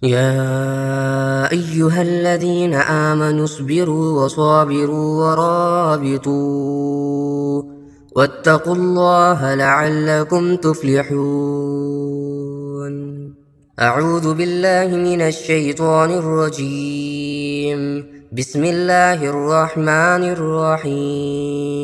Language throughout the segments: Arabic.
يا أيها الذين آمنوا اصبروا وصابروا ورابطوا واتقوا الله لعلكم تفلحون. أعوذ بالله من الشيطان الرجيم. بسم الله الرحمن الرحيم.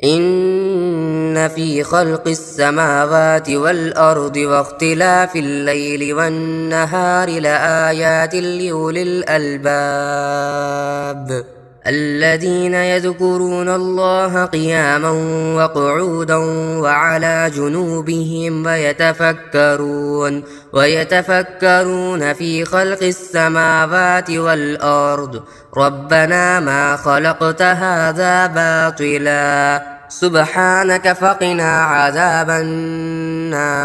إن في خلق السماوات والأرض واختلاف الليل والنهار لآيات لأولي الألباب الذين يذكرون الله قياما وقعودا وعلى جنوبهم ويتفكرون في خلق السماوات والأرض ربنا ما خلقت هذا باطلا سبحانك فقنا عذاب النار.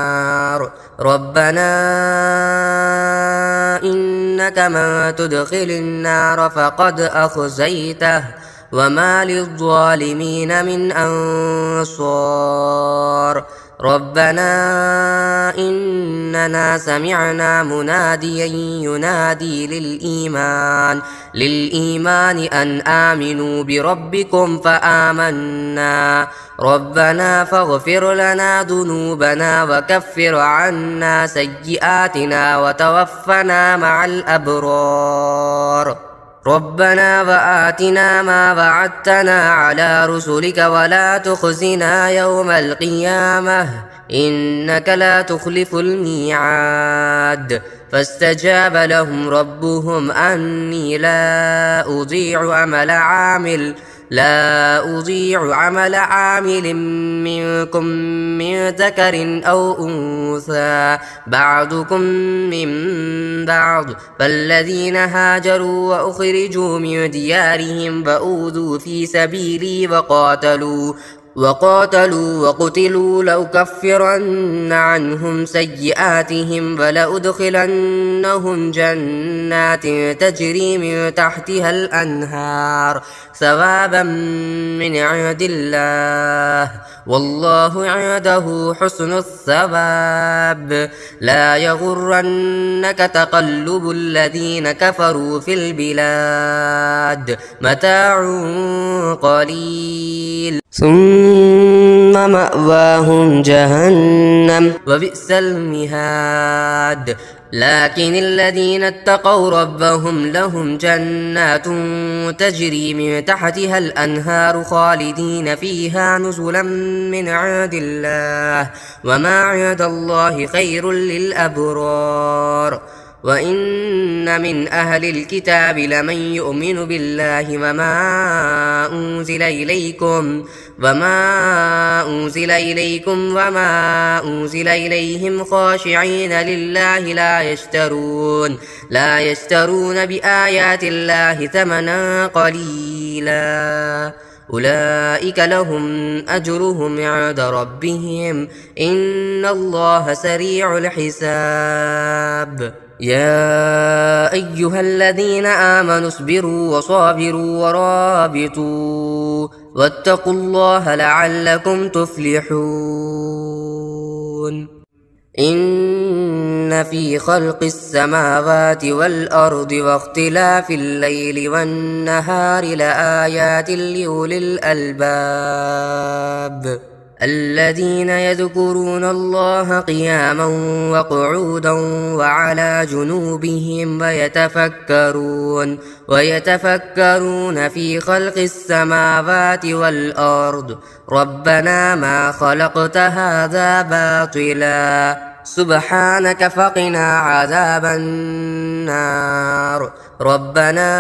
ربنا إنك من تدخل النار فقد أخزيته وما للظالمين من أنصار. ربنا إننا سمعنا مناديا ينادي للإيمان أن آمنوا بربكم فآمنا. ربنا فاغفر لنا ذنوبنا وكفر عنا سيئاتنا وتوفنا مع الأبرار. ربنا وآتنا ما وعدتنا على رسلك ولا تخزنا يوم القيامة إنك لا تخلف الميعاد. فاستجاب لهم ربهم أني لا أضيع عمل عامل منكم من ذكر أو أنثى بعضكم من بعض. فالذين هاجروا وأخرجوا من ديارهم فأوذوا في سبيلي وقاتلوا وقتلوا لأكفرن عنهم سيئاتهم ولأدخلنهم جنات تجري من تحتها الأنهار ثوابا من عند الله والله عنده حسن الثواب. لا يغرنك تقلب الذين كفروا في البلاد متاع قليل ثم مأواهم جهنم وبئس المهاد. لكن الذين اتقوا ربهم لهم جنات تجري من تحتها الأنهار خالدين فيها نزلا من عند الله وما عند الله خير للأبرار. وإن من أهل الكتاب لمن يؤمن بالله وما أنزل إليكم وما أنزل إليهم خاشعين لله لا يشترون بآيات الله ثمنا قليلا أولئك لهم أجرهم عند ربهم إن الله سريع الحساب. يا أيها الذين آمنوا اصبروا وصابروا ورابطوا واتقوا الله لعلكم تفلحون. إن في خلق السماوات والأرض واختلاف الليل والنهار لآيات لأولي الألباب الذين يذكرون الله قياما وقعودا وعلى جنوبهم ويتفكرون في خلق السماوات والأرض ربنا ما خلقت هذا باطلا سبحانك فقنا عذاب النار. ربنا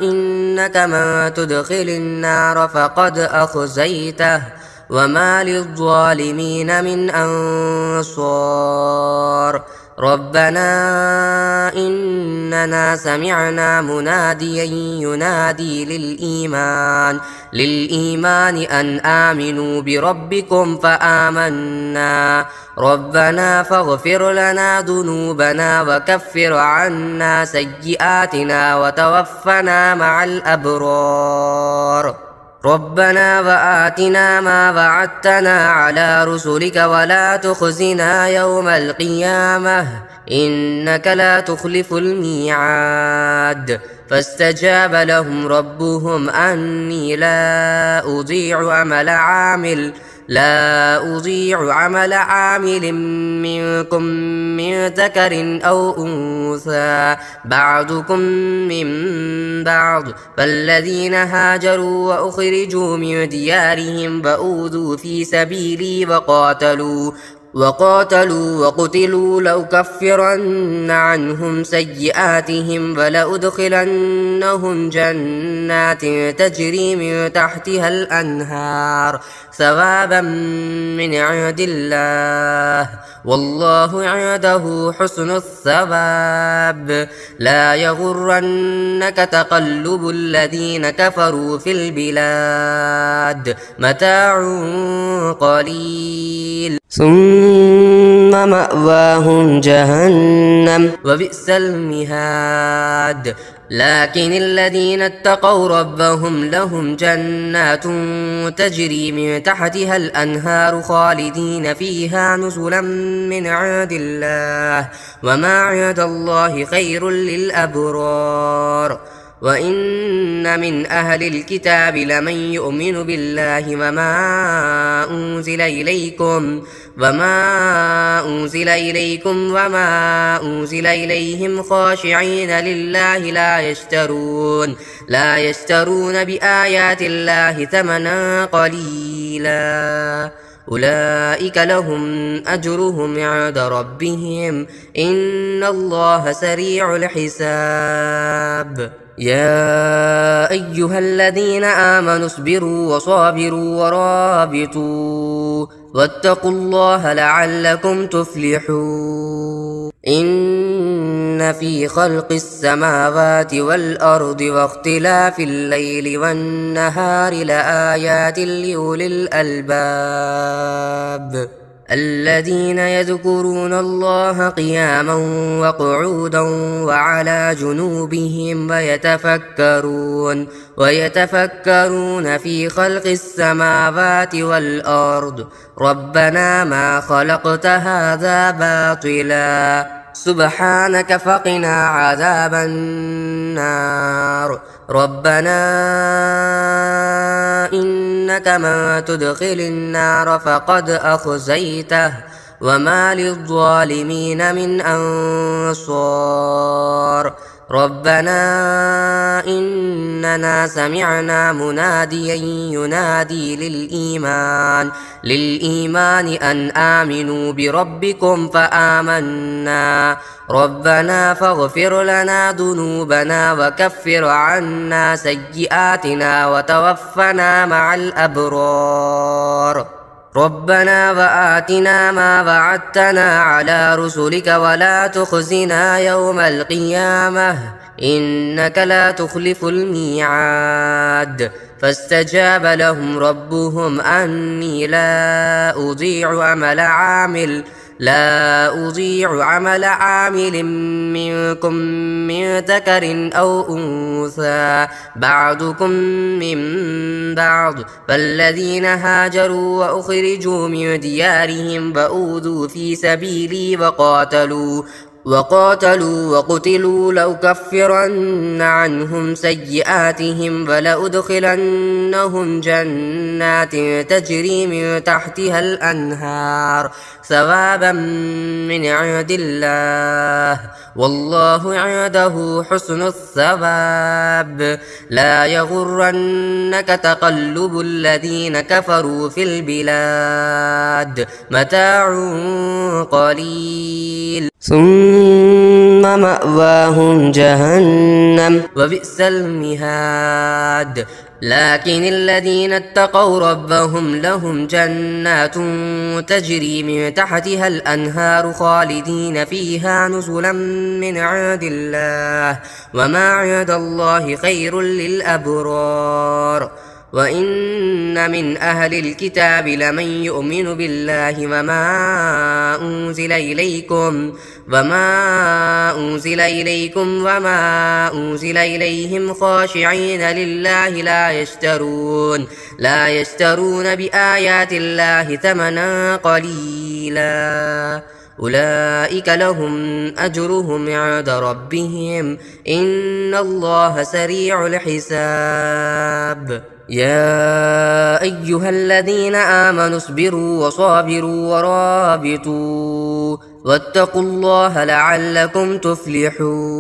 إنك من تدخل النار فقد أخزيته وما للظالمين من أنصار. ربنا إننا سمعنا مناديا ينادي للإيمان أن آمنوا بربكم فآمنا. ربنا فاغفر لنا ذنوبنا وكفر عنا سيئاتنا وتوفنا مع الأبرار. ربنا وآتنا ما وعدتنا على رسلك ولا تخزنا يوم القيامة إنك لا تخلف الميعاد فاستجاب لهم ربهم أني لا أضيع عمل عامل منكم من ذكر أو أنثى بعضكم من بعض فالذين هاجروا وأخرجوا من ديارهم وأوذوا في سبيلي وقاتلوا وقتلوا لأكفرن عنهم سيئاتهم ولأدخلنهم جنات تجري من تحتها الأنهار ثوابا من عند الله والله عنده حسن الثواب لا يغرنك تقلب الذين كفروا في البلاد متاع قليل ثم مأواهم جهنم وبئس المهاد لكن الذين اتقوا ربهم لهم جنات تجري من تحتها الأنهار خالدين فيها نزلا من عند الله وما عند الله خير للأبرار وإن من أهل الكتاب لمن يؤمن بالله وما أنزل إليكم خاشعين لله لا يشترون بآيات الله ثمنا قليلا أولئك لهم أجرهم عند ربهم إن الله سريع الحساب يا أيها الذين آمنوا اصبروا وصابروا ورابطوا واتقوا الله لعلكم تفلحون إن في خلق السماوات والأرض واختلاف الليل والنهار لآيات لأولي الألباب الذين يذكرون الله قياما وقعودا وعلى جنوبهم ويتفكرون في خلق السماوات والأرض ربنا ما خلقت هذا باطلا سبحانك فقنا عذاب النار ربنا إنك من تدخل النار فقد أخزيته وما للظالمين من أنصار ربنا إننا سمعنا مناديا ينادي للإيمان أن آمنوا بربكم فآمنا ربنا فاغفر لنا ذنوبنا وكفر عنا سيئاتنا وتوفنا مع الأبرار ربنا وآتنا ما وعدتنا على رسلك ولا تخزنا يوم القيامة إنك لا تخلف الميعاد فاستجاب لهم ربهم أني لا أضيع عمل عامل منكم من ذكر أو أنثى بعضكم من بعض فالذين هاجروا وأخرجوا من ديارهم وأوذوا في سبيلي وقاتلوا وقتلوا لأكفرن عنهم سيئاتهم ولأدخلنهم جنات تجري من تحتها الأنهار ثوابا من عند الله والله عنده حسن الثواب لا يغرنك تقلب الذين كفروا في البلاد متاع قليل ثم مأواهم جهنم وبئس المهاد لكن الذين اتقوا ربهم لهم جنات تجري من تحتها الأنهار خالدين فيها نزلا من عند الله وما عند الله خير للأبرار وإن من أهل الكتاب لمن يؤمن بالله وما أنزل إليكم وما أنزل إليهم خاشعين لله لا يشترون بآيات الله ثمنا قليلا أولئك لهم أجرهم عند ربهم إن الله سريع الحساب يا أيها الذين آمنوا اصبروا وصابروا ورابطوا واتقوا الله لعلكم تفلحون